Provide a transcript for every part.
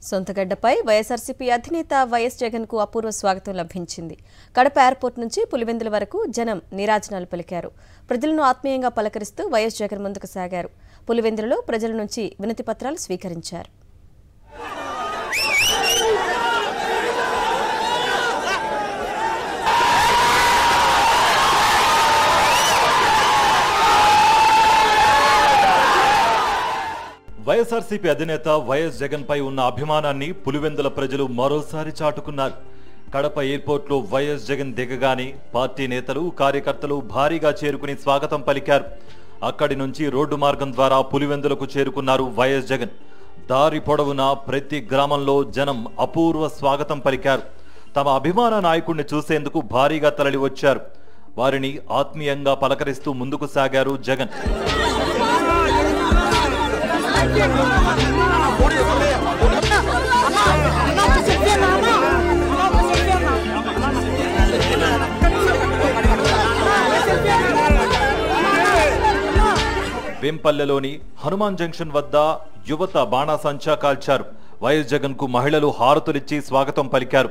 సొంతగడ్డపై వైఎస్ఆర్సీపీ అధినేత వైఎస్ జగన్ కు అపూర్వ స్వాగతం లభించింది. కడప ఎయిర్పోర్ట్ నుంచి పులివెందుల వరకు జనం నీరాజనాలు పలికారు. ప్రజలను ఆత్మీయంగా పలకరిస్తూ వైఎస్ జగన్ ముందుకు సాగారు. పులివెందులలో ప్రజల నుంచి వినతి పత్రాలు స్వీకరించారు. వైఎస్ఆర్సీపీ అధినేత వైఎస్ జగన్ పై ఉన్న అభిమానాన్ని పులివెందుల ప్రజలు మరోసారి చాటుకున్నారు. కడప ఎయిర్పోర్ట్ లో వైఎస్ జగన్ దిగగానే పార్టీ నేతలు కార్యకర్తలు భారీగా చేరుకుని స్వాగతం పలికారు. అక్కడి నుంచి రోడ్డు మార్గం ద్వారా పులివెందులకు చేరుకున్నారు వైఎస్ జగన్. దారి పొడవునా ప్రతి గ్రామంలో జనం అపూర్వ స్వాగతం పలికారు. తమ అభిమాన నాయకుడిని చూసేందుకు భారీగా తరలి వచ్చారు. వారిని ఆత్మీయంగా పలకరిస్తూ ముందుకు సాగారు జగన్. వేంపల్లెలోని హనుమాన్ జంక్షన్ వద్ద యువత బాణాసంచా కాల్చారు. వైఎస్ జగన్ కు మహిళలు హారతులిచ్చి స్వాగతం పలికారు.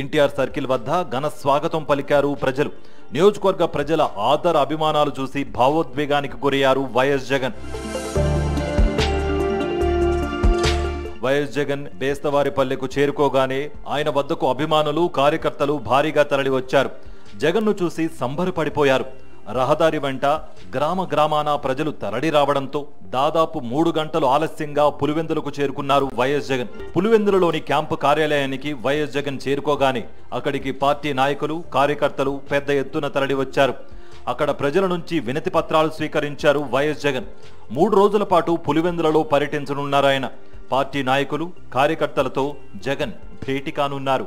ఎన్టీఆర్ సర్కిల్ వద్ద ఘన స్వాగతం పలికారు ప్రజలు. నియోజకవర్గ ప్రజల ఆదర అభిమానాలు చూసి భావోద్వేగానికి గురయ్యారు వైఎస్ జగన్. వైఎస్ జగన్ బేస్తవారిపల్లెకు చేరుకోగానే ఆయన వద్దకు అభిమానులు కార్యకర్తలు భారీగా తరలి వచ్చారు. జగన్ ను చూసి సంబరపడిపోయారు. రహదారి వెంట గ్రామాన ప్రజలు తరలి రావడంతో దాదాపు 3 గంటలు ఆలస్యంగా పులివెందులకు చేరుకున్నారు వైఎస్ జగన్. పులివెందులలోని క్యాంపు కార్యాలయానికి వైఎస్ జగన్ చేరుకోగానే అక్కడికి పార్టీ నాయకులు కార్యకర్తలు పెద్ద ఎత్తున తరలి వచ్చారు. అక్కడ ప్రజల నుంచి వినతి పత్రాలు స్వీకరించారు వైఎస్ జగన్. 3 రోజుల పాటు పులివెందులలో పర్యటించనున్నారాయన. పార్టీ నాయకులు కార్యకర్తలతో జగన్ భేటీ కానున్నారు.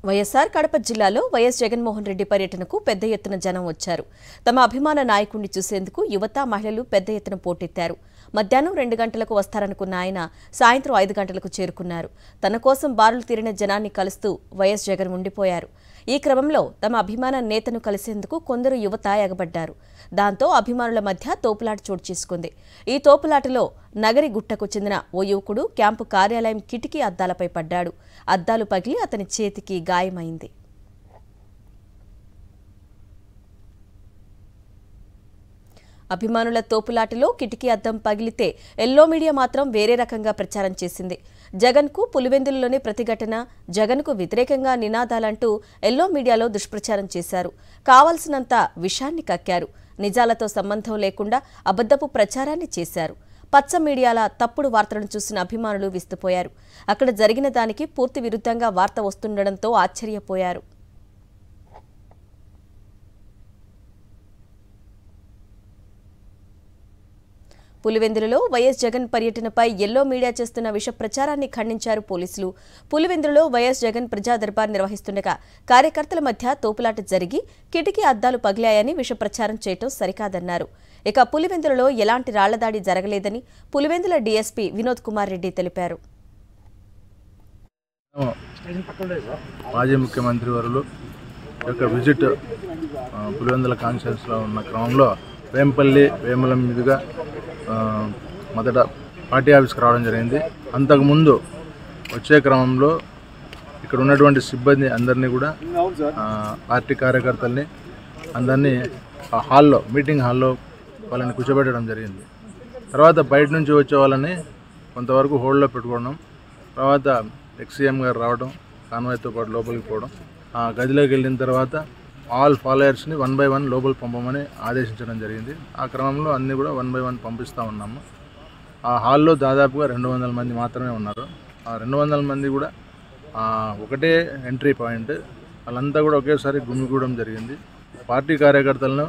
వైఎస్ఆర్ కడప జిల్లాలో వైఎస్ జగన్మోహన్ రెడ్డి పర్యటనకు పెద్ద ఎత్తున జనం వచ్చారు. తమ అభిమాన నాయకుడిని చూసేందుకు యువత మహిళలు పెద్ద ఎత్తున పోటెత్తారు. మధ్యాహ్నం 2 గంటలకు వస్తారనుకున్న ఆయన సాయంత్రం 5 గంటలకు చేరుకున్నారు. తన కోసం బారులు తీరిన జనాన్ని కలుస్తూ వైఎస్ జగన్ ఉండిపోయారు. ఈ క్రమంలో తమ అభిమాన నేతను కలిసేందుకు కొందరు యువత ఎగబడ్డారు. దాంతో అభిమానుల మధ్య తోపులాట చోటు చేసుకుంది. ఈ తోపులాటలో నగరి గుట్టకు చెందిన ఓ యువకుడు క్యాంపు కార్యాలయం కిటికీ అద్దాలపై పడ్డాడు. అద్దాలు పగిలి అతని చేతికి గాయమైంది. అభిమానుల తోపులాటలో కిటికీ అద్దం పగిలితే ఎల్లో మీడియా మాత్రం వేరే రకంగా ప్రచారం చేసింది. జగన్కు పులివెందులలోని ప్రతిఘటన, జగన్కు వ్యతిరేకంగా నినాదాలంటూ ఎల్లో మీడియాలో దుష్ప్రచారం చేశారు. కావాల్సినంత విషాన్ని కక్కారు. నిజాలతో సంబంధం లేకుండా అబద్ధపు ప్రచారాన్ని చేశారు. పచ్చ మీడియాల తప్పుడు వార్తలను చూసిన అభిమానులు విస్తుపోయారు. అక్కడ జరిగిన దానికి పూర్తి విరుద్ధంగా వార్త వస్తుండడంతో ఆశ్చర్యపోయారు. పులివెందులలో వైఎస్ జగన్ పర్యటనపై ఎల్లో మీడియా చేస్తున్న విష ప్రచారాన్ని ఖండించారు పోలీసులు. పులివెందులలో వైఎస్ జగన్ ప్రజా దర్బార్ నిర్వహిస్తుండగా కార్యకర్తల మధ్య తోపులాట జరిగి కిటికీ అద్దాలు పగిలాయని విష ప్రచారం చేయటం సరికాదన్నారు. ఇక పులివెందులలో ఎలాంటి రాళ్లదాడి జరగలేదని పులివెందుల డీఎస్పీ వినోద్ కుమార్ రెడ్డి తెలిపారు. మాజీ ముఖ్యమంత్రి వారు యొక్క విజిట్ పులివెందుల కాన్స్టిట్యున్సీలో ఉన్న క్రమంలో వేములం మీదుగా మొదట పార్టీ ఆఫీస్కి రావడం జరిగింది. అంతకుముందు వచ్చే క్రమంలో ఇక్కడ ఉన్నటువంటి సిబ్బంది అందరినీ కూడా పార్టీ కార్యకర్తల్ని అందరినీ హాల్లో మీటింగ్ హాల్లో వాళ్ళని కూర్చోబెట్టడం జరిగింది. తర్వాత బయట నుంచి వచ్చే వాళ్ళని కొంతవరకు హోల్డ్లో పెట్టుకోవడం, తర్వాత ఎక్స్సీఎం గారు రావడం, కాన్వాయ్తో పాటు లోపలికి పోవడం, ఆ గదిలోకి వెళ్ళిన తర్వాత ఆల్ ఫాలోయర్స్ని 1 by 1 లోపల పంపమని ఆదేశించడం జరిగింది. ఆ క్రమంలో అన్నీ కూడా 1 by 1 పంపిస్తూ ఉన్నాము. ఆ హాల్లో దాదాపుగా 200 మంది మాత్రమే ఉన్నారు. ఆ 200 మంది కూడా ఒకటే ఎంట్రీ పాయింట్, వాళ్ళంతా కూడా ఒకేసారి గుమిగూడడం జరిగింది. పార్టీ కార్యకర్తలను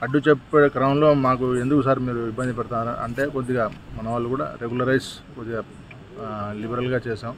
అడ్డు చెప్పే క్రమంలో మాకు ఎందుకు సార్ మీరు ఇబ్బంది పడతారు అంటే కొద్దిగా మన వాళ్ళు కూడా రెగ్యులరైజ్ కొద్దిగా లిబరల్గా చేసాం.